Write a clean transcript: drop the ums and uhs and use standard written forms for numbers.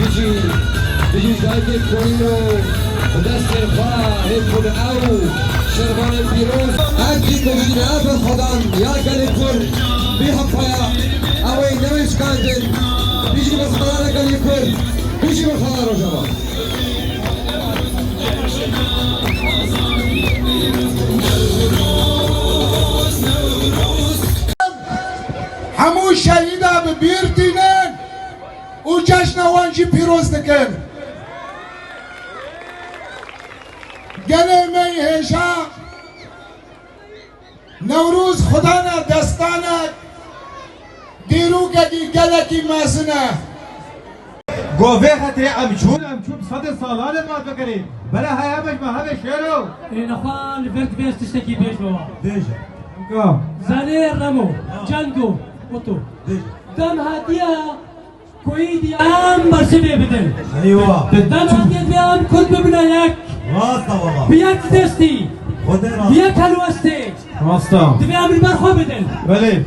بيجي جايب كوينو ودست الخواه هيكون او شربان البيروز اجي كوزين افر خدان يا كاليكور بيها فايا اوي نوش كاندن بيجي بس خدانا كاليكور بيجي بخدارو جبا همون شهیده به بیرتینن او جشن وانجی پیروز دکن گله می هشا نوروز خدا نه دستانه دیرو گدی گله کی مزنه گوه خطری امچون صد سالانه ما بکنیم بله های همش ما همه شیرو این اخوان فرد بیست تشتکی بیش بوا دیجا زنه رمو جنگو بطو دم هاتیه کوی دیام برسیبه بدن ایوه دم هاتیه دیام کل ببنا یک راستا بابا بیک دستی خود راستا بیک هلوستی راستا دیام برخوا بدن بله